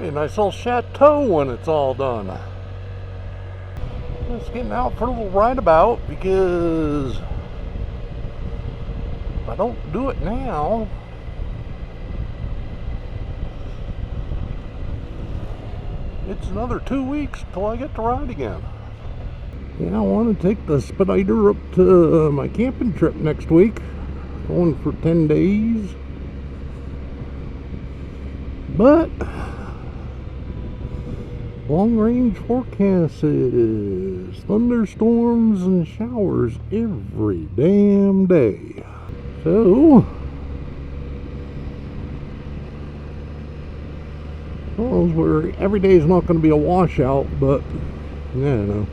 Be a nice little chateau when it's all done. Just getting out for a little ride about, because if I don't do it now, it's another 2 weeks till I get to ride again. Yeah, I want to take the Spyder up to my camping trip next week. Going for 10 days. But long range forecast is thunderstorms and showers every damn day. So, well, where every day is not going to be a washout, but yeah, I know.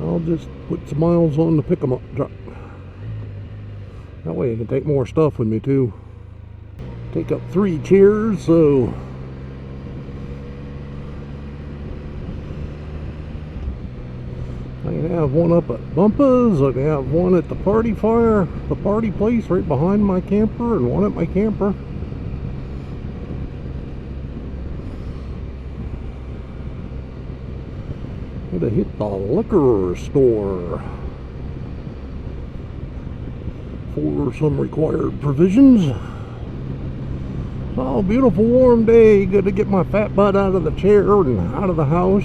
I'll just put some miles on the pick-em-up truck. That way I can take more stuff with me too. Take up 3 chairs, so I can have one up at Bumpa's, I can have one at the party place right behind my camper, and one at my camper. Gotta hit the liquor store for some required provisions. Oh, beautiful warm day. Good to get my fat butt out of the chair and out of the house.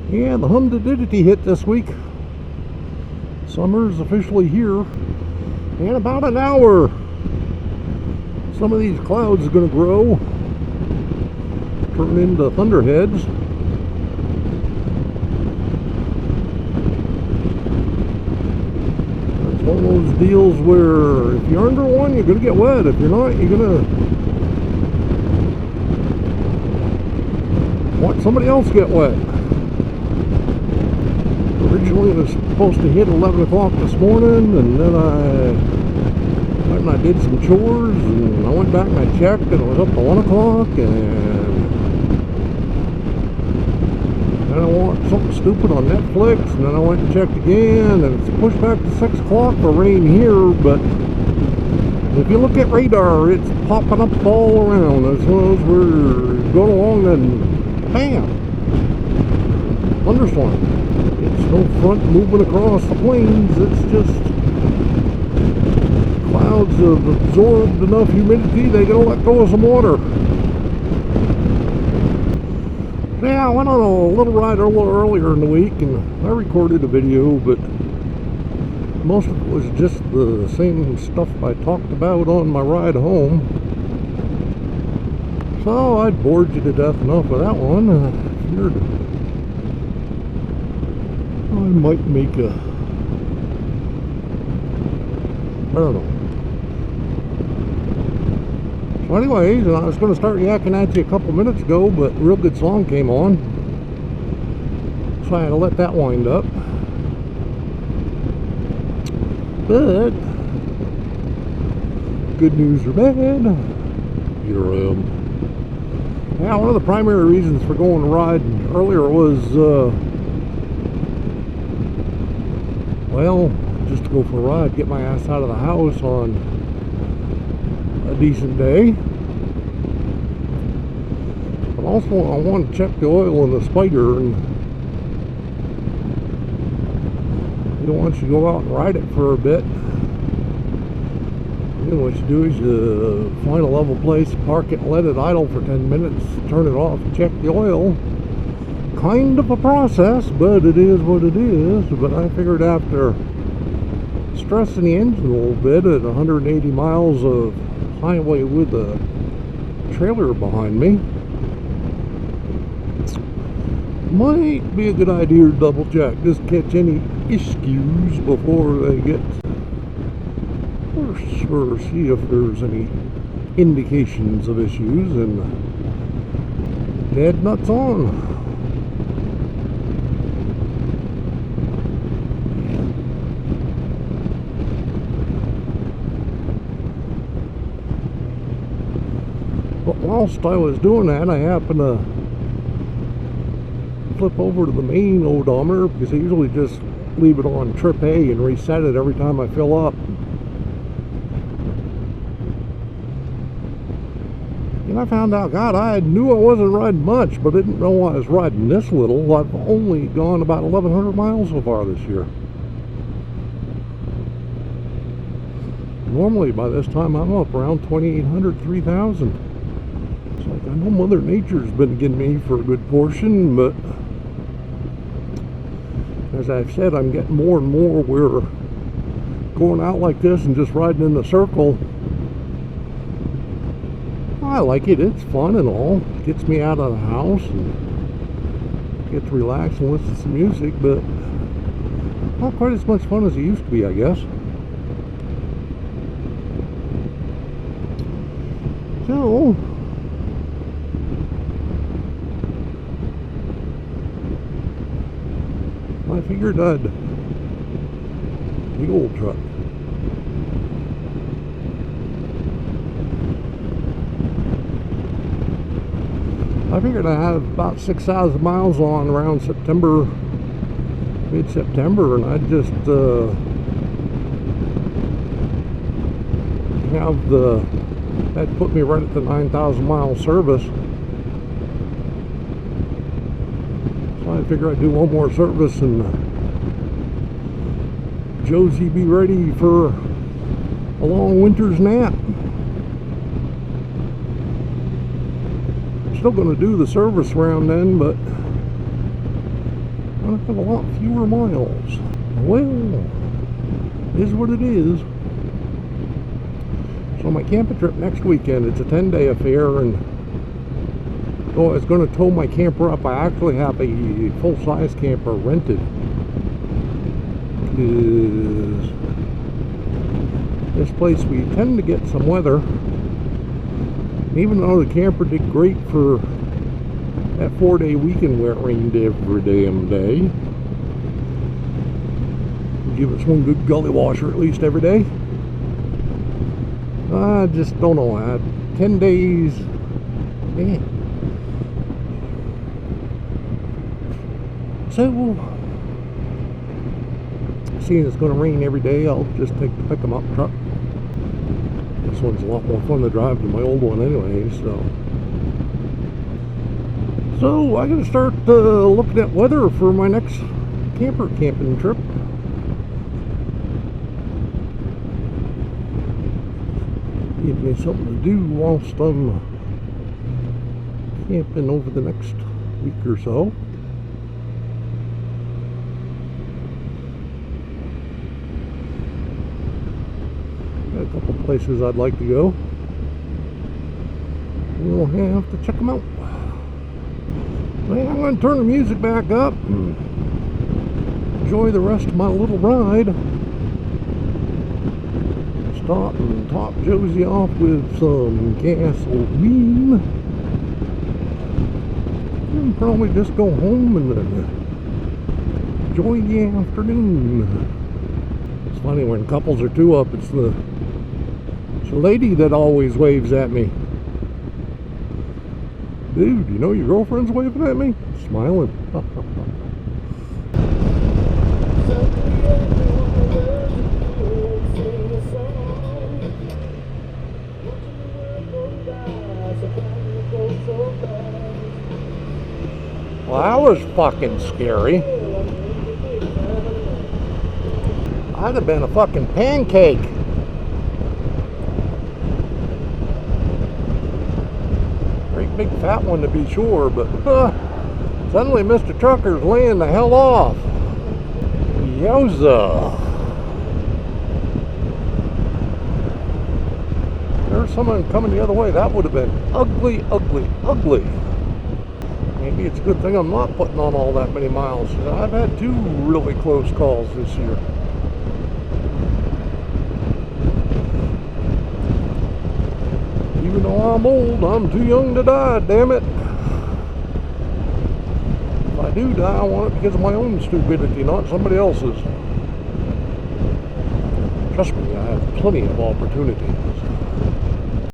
Yeah, the humidity hit this week. Summer's officially here. In about an hour, some of these clouds are going to grow, turn into thunderheads. One of those deals where if you're under one, you're going to get wet. If you're not, you're going to watch somebody else get wet. Originally it was supposed to hit 11 o'clock this morning, and then I went and I did some chores, and I went back and I checked, and it was up to 1 o'clock, and then I watched something stupid on Netflix, and then I went and checked again, and it's pushed back to 6 o'clock for rain here. But if you look at radar, it's popping up all around. As long as we're going along, and bam, thunderstorm. It's no front moving across the plains, it's just clouds have absorbed enough humidity, they gotta let go of some water. Yeah, I went on a little ride a little earlier in the week, and I recorded a video, but most of it was just the same stuff I talked about on my ride home. So I'd bored you to death enough with that one. I figured I might make a, I don't know. So anyways, I was going to start yakking at you a couple minutes ago, but a real good song came on, so I had to let that wind up. But good news or bad, here I am. Yeah, one of the primary reasons for going to ride earlier was well, just to go for a ride, get my ass out of the house on a decent day. But also I want to check the oil in the Spyder, and once you go out and ride it for a bit, then what you do is you find a level place, park it, let it idle for 10 minutes, turn it off, check the oil. Kind of a process, but it is what it is. But I figured after stressing the engine a little bit at 180 miles of highway with a trailer behind me, might be a good idea to double check, just catch any issues before they get worse, or see if there's any indications of issues, and dead nuts on. But whilst I was doing that, I happened to flip over to the main odometer, because I usually just leave it on trip A and reset it every time I fill up. And I found out, God, I knew I wasn't riding much, but I didn't know I was riding this little. I've only gone about 1,100 miles so far this year. Normally, by this time, I'm up around 2,800, 3,000. It's like, I know Mother Nature's been getting me for a good portion, but as I've said, I'm getting more and more where going out like this and just riding in a circle, I like it. It's fun and all. It gets me out of the house and get to relax and listen to some music, but not quite as much fun as it used to be, I guess. So, I figured I'd the old truck. I figured I had about 6,000 miles on around September, mid-September, and I'd just have that'd put me right at the 9,000 mile service. So I figure I'd do one more service and Josie be ready for a long winter's nap. Still going to do the service round then, but I'm going to have a lot fewer miles. Well, it is what it is. So my camping trip next weekend, it's a 10-day affair, and though I was going to tow my camper up, I actually have a full-size camper rented. Because this place we tend to get some weather. Even though the camper did great for that 4-day weekend where it rained every damn day. Give us one good gully washer at least every day. I just don't know. 10 days. Man. So, seeing it's going to rain every day, I'll just take the pick 'em up truck. This one's a lot more fun to drive than my old one anyway, so I gotta start looking at weather for my next camping trip. Give me something to do whilst I'm camping over the next week or so. Got a couple places I'd like to go. We'll have to check them out. Well, I'm going to turn the music back up and enjoy the rest of my little ride. Stop and top Josie off with some gasoline. And probably just go home and enjoy the afternoon. It's funny when couples are two up, it's the lady that always waves at me. Dude, you know your girlfriend's waving at me? Smiling. Well, that was fucking scary. I'd have been a fucking pancake. Great big fat one to be sure, but suddenly Mr. Trucker's laying the hell off. Yowza. There's someone coming the other way. That would have been ugly, ugly, ugly. Maybe it's a good thing I'm not putting on all that many miles. I've had 2 really close calls this year. Even though I'm old, I'm too young to die, damn it. If I do die, I want it because of my own stupidity, not somebody else's. Trust me, I have plenty of opportunity.